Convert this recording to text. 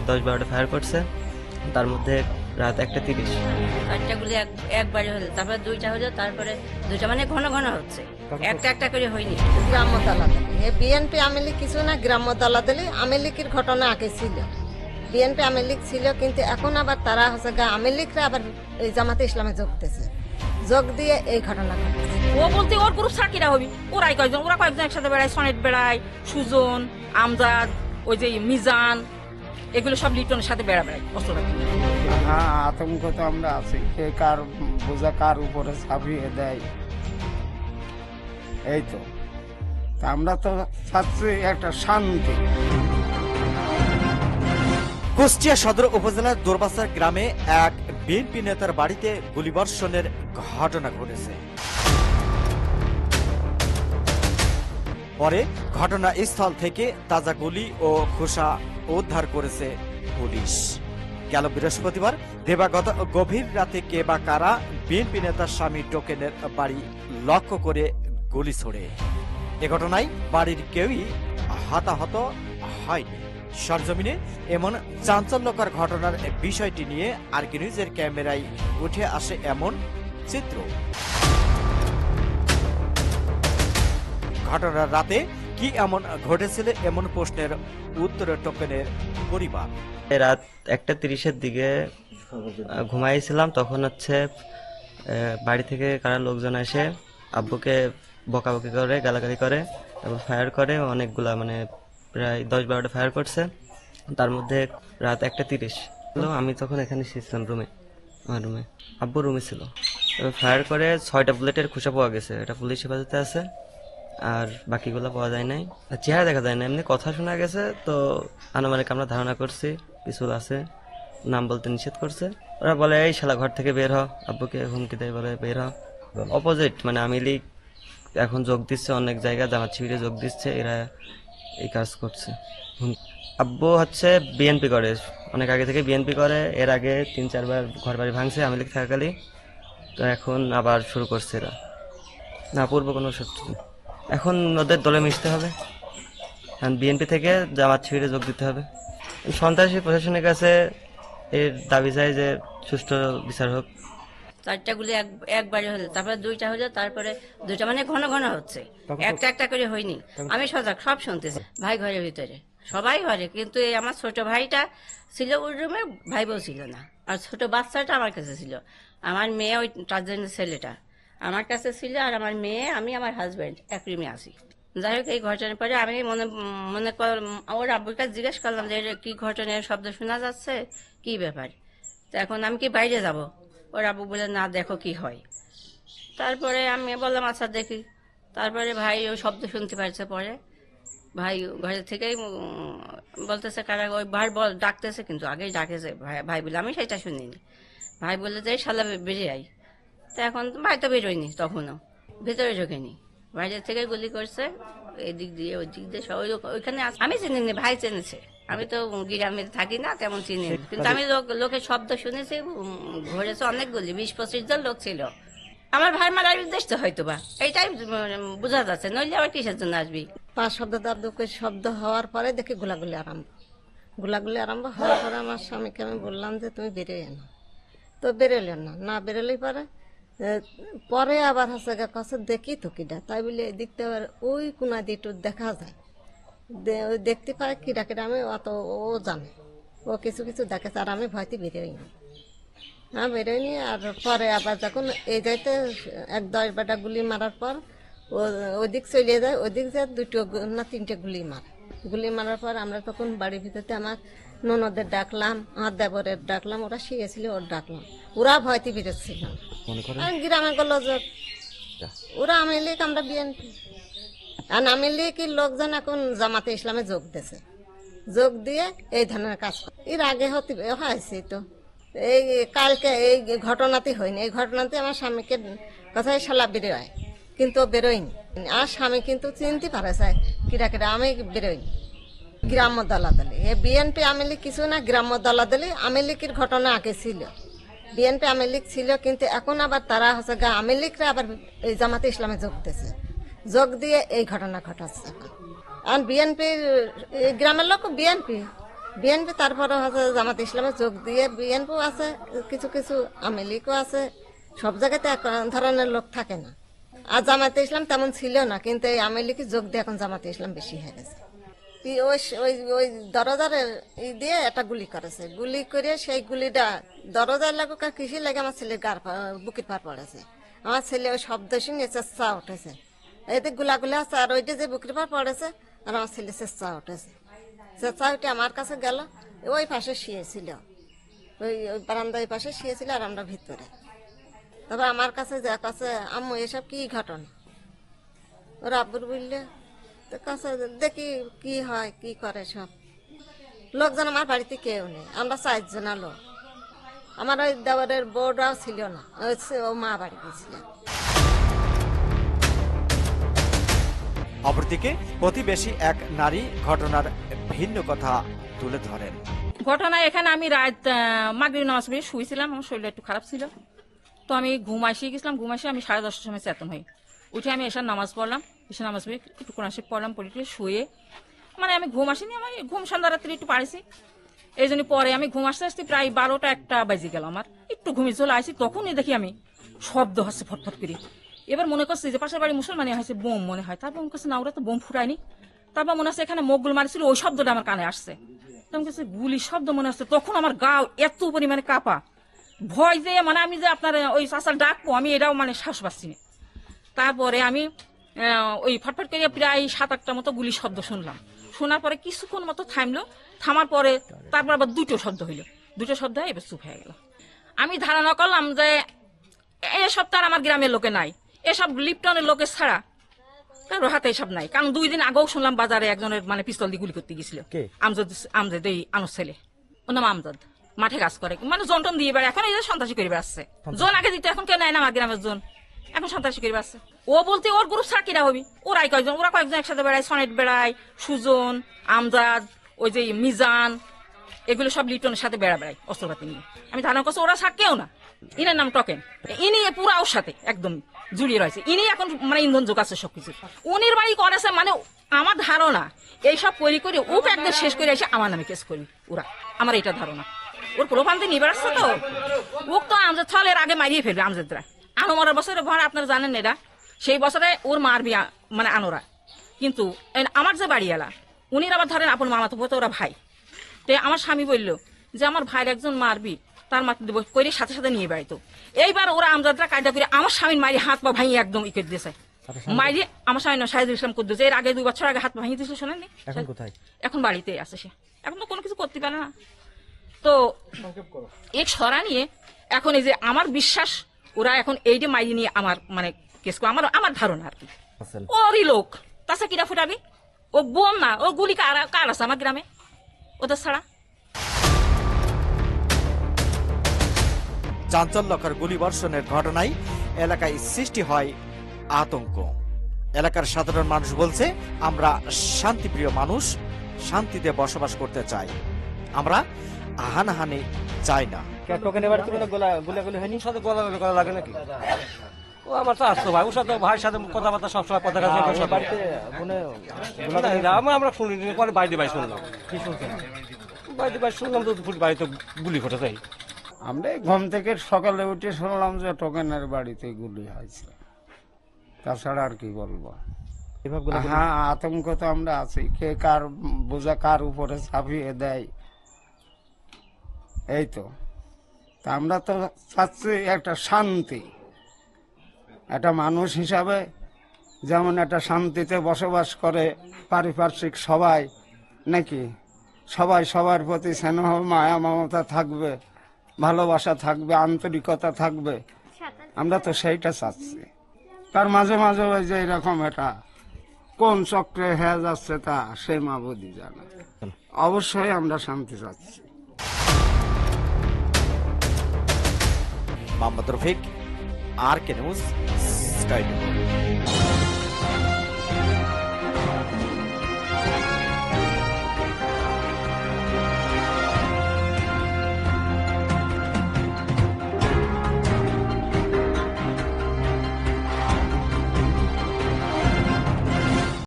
10-12টা fire করছে, তার মধ্যে রাত 1:30। 4টা গুলি একবারে হলো, তারপরে 2টা হলো, তারপরে 2টা মানে ঘন ঘন হচ্ছে, একটা একটা করে হয়নি। গ্রাম্য দালালি বিএনপি আওয়ামী লীগ কিছু না, গ্রাম্য দালালি আওয়ামী লীগের ঘটনা আগে ছিল। বিএনপি আওয়ামী লীগ ছিল, কিন্তু এখন আবার তারা হচ্ছে আওয়ামী লীগরা আবার এই জামাতে ইসলামে যোগতেছে, যোগ দিয়ে এই ঘটনা ঘটছে। ও বলতে ওর গ্রুপ সাকিরা হবি, ওরা কয়েকজন একসাথে বেড়ায়, সনেট বেড়ায়, সুজন, আমজাদ, ওই যে মিজান, এগুলো সব লিটনের সাথে বেড়ায় অস্ত্র। হ্যাঁ, আতঙ্ক তো আমরা আছি, কে কার বোঝা কার উপরে চাপিয়ে দেয়, এই তো। তা আমরা তো চাচ্ছি একটা শান্তি। কুষ্টিয়া সদর উপজেলার দোরবাসার গ্রামে এক বিএনপি নেতার বাড়িতে গুলিবর্ষণের ঘটনা ঘটেছে। পরে ঘটনাস্থল থেকে তাজা গুলি ও খোসা উদ্ধার করেছে পুলিশ। গেল বৃহস্পতিবার দেবাগত গভীর রাতে কে বা কারা বিএনপি নেতার স্বামী টোকেনের বাড়ি লক্ষ্য করে গুলি ছোড়ে। এ ঘটনায় বাড়ির কেউই হতাহত হয়নি। সরজমিনে এমন চাঞ্চল্যকর ঘটনার বিষয়টি নিয়ে আরকি নিউজের ক্যামেরায় উঠে আসে এমন চিত্র। ঘটনার রাতে কি এমন ঘটেছিল, এমন প্রশ্নের উত্তরে টোকেনের পরিবার। রাত 1:30-এর দিকে ঘুমাইছিলাম, তখন হচ্ছে বাড়ি থেকে কারা লোকজন এসে আব্বুকে বকাবকি করে, গালাগালি করে, তারপর ফায়ার করে অনেকগুলা, মানে প্রায় 10-12টা ফায়ার করছে। তার মধ্যে রাত 1:30 হলো। আমি তখন এখানে ছিলাম রুমে, আমার রুমে, আব্বু রুমে ছিল। এবার ফায়ার করে 6টা বুলেটের খোসা পাওয়া গেছে, এটা পুলিশ হেফাজতে আছে, আর বাকিগুলো পাওয়া যায় নাই, চেহারা দেখা যায় না, এমনি কথা শোনা গেছে। তো আনুমানিক আমরা ধারণা করছি পিছুল আছে, নাম বলতে নিষেধ করছে। ওরা বলে এই শালা ঘর থেকে বের হ, আব্বুকে হুমকি দেয়, বলে বের হ। অপোজিট মানে আওয়ামী লীগ এখন যোগ দিচ্ছে, অনেক জায়গায় জামাত শিবিরে যোগ দিচ্ছে, এরা এই কাজ করছে। আব্বু হচ্ছে বিএনপি করে, অনেক আগে থেকে বিএনপি করে, এর আগে 3-4 বার ঘর বাড়ি ভাঙছে আওয়ামী লীগ থাকাকালীন। তো এখন আবার শুরু করছে এরা, না পূর্ব কোনো শত্রু নেই। এখন ওদের দলে মিশতে হবে, বিএনপি থেকে জামাত শিবিরে যোগ দিতে হবে। সন্ত্রাসী প্রশাসনের কাছে এর দাবি চাই যে সুষ্ঠু বিচার হোক। 4টা গুলি একবারে হলো, তারপরে 2টা হলো, তারপরে 2টা মানে ঘন ঘন হচ্ছে, একটা একটা করে হয়নি। আমি সজাগ, সব শুনতেছি। ভাই ঘরের ভিতরে, সবাই ঘরে, কিন্তু এই আমার ছোট ভাইটা ছিল ওই রুমে, ভাই বউ ছিল না, আর ছোট বাচ্চাটা আমার কাছে ছিল। আমার মেয়ে, ওই ট্রান্সজেন্ডার ছেলেটা আমার কাছে ছিল, আর আমার মেয়ে, আমি, আমার হাজব্যান্ড এক রুমে আছি। যাই হোক, এই ঘটনার পরে আমি মনে কর ওর আব্বুর কাছে জিজ্ঞেস করলাম যে কি ঘটনার শব্দ শোনা যাচ্ছে, কি ব্যাপার। তো এখন আমি কি বাইরে যাব? ওর আব্বু বলে না, দেখো কি হয়। তারপরে আমি বললাম আচ্ছা দেখি। তারপরে ভাই ওই শব্দ শুনতে পারছে, পরে ভাই ঘরের থেকেই বলতেছে কারা, ওই ভাই ডাকতেছে, কিন্তু আগেই ডাকেছে ভাই বলে, আমি সেটা শুনিনি। ভাই বলে যে শালা বেরিয়ে আই। তো এখন ভাই তো বেরোয়নি, তখনও ভেতরে ঢোকেনি, বাইরের থেকে গুলি করছে, এদিক দিয়ে ওই দিক দিয়ে সবাই ওইখানে। আমি চিনিনি, ভাই চেনেছে, আমি তো গ্রামে থাকি না, তেমন চিনি, কিন্তু আমি লোকের শব্দ শুনেছি, ঘুরেছে অনেকগুলি, 20-25 জন লোক ছিল। আমার ভাই মারার উদ্দেশ্য হয়তো বা, এইটাই বোঝা যাচ্ছে, নইলে আবার কিসের জন্য আসবি। 5 শব্দ শব্দ হওয়ার পরে দেখি গোলাগুলি আরম্ভ হওয়ার পরে আমার স্বামীকে আমি বললাম যে তুমি বেরোয় না, তো বেরোলেন না বেরোলেই পরে আবার হচ্ছে কাছে দেখি তো কিটা, তাই বলে দেখতে আবার ওই কোনা দিটু দেখা যায়, ওই দেখতে পায় কিটা কিটা, আমি অত ও জানে, ও কিছু কিছু দেখেছে, আর আমি ভয়তে বেরোইনি, বেরোয়নি। আর পরে আবার যখন এই যাইতে 10-12টা গুলি মারার পর ওদিক চলে যায়, ওদিক যায় 2 না 3টে গুলি মারার পর আমরা তখন বাড়ির ভিতরতে আমার ননদের ডাকলাম, আমার দেবরের ডাকলাম, ওরা শিখেছিল, ওর ডাকলাম, ওরা ভয়তে বেরোচ্ছিল। গ্রামে গেল যে ওরা আওয়ামী লীগ, আমরা বিএনপি, আর আওয়ামী লীগের লোকজন এখন জামাতে ইসলামে যোগ দিয়েছে, যোগ দিয়ে এই ধরনের কাজ করে। এর আগে হয়েছে তো, এই কালকে এই ঘটনাতে হয়নি, এই ঘটনাতে আমার স্বামীকে কথাই শালা বেরোয়, কিন্তু বেরোয়নি। আর স্বামী কিন্তু চিনতে পারে চাই কিরা আমি বেরোয়নি। গ্রাম্য দলাদলি বিএনপি আওয়ামী লীগ কিছু না, গ্রাম্য দলাদলি আওয়ামী লীগের ঘটনা আগে ছিল, বিএনপি আওয়ামী লীগ ছিল, কিন্তু এখন আবার তারা হচ্ছে আওয়ামী লীগরা আবার এই জামাতে ইসলামে যোগ দিয়েছে, যোগ দিয়ে এই ঘটনা ঘটাচ্ছে। আর বিএনপির গ্রামের লোক বিএনপি, তারপরে হচ্ছে জামাত ইসলামে যোগ দিয়ে বিএনপি আছে, কিছু কিছু আওয়ামী লীগও আছে। সব জায়গাতে এক ধরনের লোক থাকে না। আর জামাতে ইসলাম তেমন ছিল না, কিন্তু এই আওয়ামী লীগ যোগ দিয়ে এখন জামাতে ইসলাম বেশি হয়ে গেছে। ওই ওই ওই দরজার দিয়ে একটা গুলি করেছে, গুলি করে সেই গুলিটা দরজার লাগুক আর কৃষি লাগে আমার ছেলের বুকের পার পড়েছে। আমার ছেলে ওই শব্দ শুনে চেষ্টা উঠেছে, এতে গুলাগুলি আছে, আর ওইটা যে বুকের পার পড়েছে আর আমার ছেলে চেষ্টা উঠেছে। চেষ্টা উঠে আমার কাছে গেল, ওই পাশে শুয়েছিল, ওই ওই বারান্দার পাশে শুয়েছিল আর আমরা ভিতরে। তারপর আমার কাছে যে কাছে আম্মু এসব কি ঘটনা, ওর আব্বুর বললে তো কাছে দেখি কি হয় কি করে। সব লোকজন আমার বাড়িতে কেউ নেই, আমরা 4 জনা লোক। আমার ওই দেওয়ারের বউরাও ছিল না, ও মা বাড়ি গেছিল। অপরদিকে প্রতিবেশী এক নারী ঘটনার ভিন্ন কথা তুলে ধরেন। ঘটনা এখানে আমি রাত মাগরিব নামাজ পড়ে শুয়েছিলাম, আমার শরীরটা একটু খারাপ ছিল, তো আমি ঘুম আসিয়ে গেছিলাম। ঘুম আসে আমি 10:30টার সময় চেতন হই, উঠে আমি এসার নামাজ পড়লাম, এসে নামাজ পড়ে একটু কোরআন শরীফ পড়লাম, পড়ে শুয়ে মানে আমি ঘুম আসিনি, আমি ঘুম সন্ধ্যা রাত্রি একটু পাড়েছি। এই জন্য পরে আমি ঘুম আসতে আসতে প্রায় 12টা-1টা বাজে গেল আমার, একটু ঘুমিয়ে চলে আসি, তখনই দেখি আমি শব্দ হচ্ছে ফটফট করে। এবার মনে করছি যে পাশের বাড়ি মুসলমানি হয়েছে, বোম মনে হয়। তারপর মনে করছে না, ওরা তো বোম ফুটায়নি। তারপর মনে হচ্ছে এখানে মোগল মারিছিল, ওই শব্দটা আমার কানে আসছে। তখন কাছে গুলি শব্দ মনে আসছে, তখন আমার গা এত পরিমাণে কাঁপা, ভয় যে মানে আমি যে আপনার ওই চাচার ডাকবো আমি এটাও মানে শ্বাস পাচ্ছি না। তারপরে আমি ওই ফটফট করে প্রায় 7-8টা মতো গুলি শব্দ শুনলাম। শোনার পরে কিছুক্ষণ মতো থামলো, থামার পরে তারপর আবার 2টো শব্দ হইলো, 2টো শব্দ হয় এবার চুপ হয়ে গেল। আমি ধারণা করলাম যে এসব তার আমার গ্রামের লোকে নাই, এসব লিপটনের লোকের ছাড়া কারোর হাতে এসব নাই। কারণ 2 দিন আগেও শুনলাম বাজারে একজনের মানে পিস্তল দিয়ে গুলি করতে গেছিল, আমজাদ এই আনুস ছেলে, ওর নাম আমজাদ, মাঠে কাজ করে, মানে জন্টন দিয়ে বেড়ে। এখন এই যে সন্ত্রাসী করে বেড়াচ্ছে, জোন আগে দিতে এখন কেউ নেয় না আমার গ্রামের জোন, এখন সন্ত্রাসী করে বেড়াচ্ছে। ও বলতে ওর গ্রুপ ছাড়া কিরা হবি, ওরা কয়েকজন একসাথে বেড়ায়, সনেট বেড়ায়, সুজন, আমজাদ, ওই যে মিজান, এগুলো সব লিটনের সাথে বেড়ায় অস্ত্রপাতি নিয়ে। আমি ধারণা করছি ওরা ছাড় কেউ না। ইনার নাম টকেন, ইনি পুরা ওর সাথে একদম জুড়িয়ে রয়েছে, ইনি এখন মানে ইন্ধন যোগাচ্ছে সবকিছু। উনির বাড়ি করেছে মানে আমার ধারণা এইসব করে ওকে একদম শেষ করে এসে আমার নামে কেস করবি ওরা, আমার এটা ধারণা। ওর প্রোফান্তি নিয়ে বেড়াচ্ছে তো, ওক তো আমজাদ ছলের আগে মারিয়ে ফেলবে। আমজাদরা আনোয়ারের বছরের ঘর আপনারা জানেন এটা, সেই বছরে ওর মারবি মানে আনোরা। কিন্তু আমার যে বাড়িওয়ালা উনির আবার ধরেন আপন মামাতো পড়তে ওরা ভাই। তো আমার স্বামী বললো যে আমার ভাইয়ের একজন মারবি, তার মারতে দেবো করে সাথে সাথে নিয়ে বেড়াইতো। এইবার ওরা আমজাদরা কায়দা করে আমার স্বামীর মারি হাত পা ভাঙিয়ে একদম ই করে দিয়েছে। মাইরে আমার স্বামী শাহিদুল ইসলাম কুদ্দুস এর আগে 2 বছর আগে হাত পা ভাঙিয়ে দিয়েছিল, শোনেননি? এখন কোথায়? এখন বাড়িতে আছে সে, এখন তো কোনো কিছু করতে পারে না। তো এই ছড়া নিয়ে এখন এই যে আমার বিশ্বাস ওরা এখন এইটা মাইরে নিয়ে আমার মানে কেস করে, আমার ধারণা আর কি ওরই লোক। তাছাড়া কিরা ফুটাবি, ও বোম না, ও গুলি কার আছে আমার গ্রামে ওদের ছাড়া। চাঞ্চল্যকর গুলিবর্ষণের ঘটনায় এলাকায় সৃষ্টি হয় আতঙ্ক। এলাকার সাধারণ মানুষ বলছে, আমরা শান্তিপ্রিয় মানুষ, শান্তিতে বসবাস করতে চাই, আমরা হানাহানি চাই না। ও আমার তো আসতো ভাই, ওর সাথে ভাইয়ের সাথে কথাবার্তা সবসময় কথা কাছে আমরা শুনিনি, পরে বাইরে ভাই শুনলাম। কি শুনছেন? বাইরে ভাই শুনলাম তো বাড়িতে গুলি ফোটা চাই। আমরা ঘুম থেকে সকালে উঠে শুনলাম যে টোকেনের বাড়িতে গুলি হয়েছে, তাছাড়া আর কি বলবো। হ্যাঁ, আতঙ্ক তো আমরা আছি, কে কার বোঝা কার উপরে চাপিয়ে দেয়, এই তো। তা আমরা তো চাচ্ছি একটা শান্তি, একটা মানুষ হিসাবে যেমন একটা শান্তিতে বসবাস করে পারিপার্শ্বিক সবাই, নাকি সবাই সবার প্রতি স্নেহ মায়া মমতা থাকবে, ভালোবাসা থাকবে, আন্তরিকতা থাকবে, আমরা তো সেইটা চাচ্ছি। তার মাঝে মাঝে ওই যে এরকম এটা কোন চক্রে হয়ে যাচ্ছে তা সে মাবুদি জানে। অবশ্যই আমরা শান্তি চাচ্ছি। Mohammad Rafiq, RK news, sky news.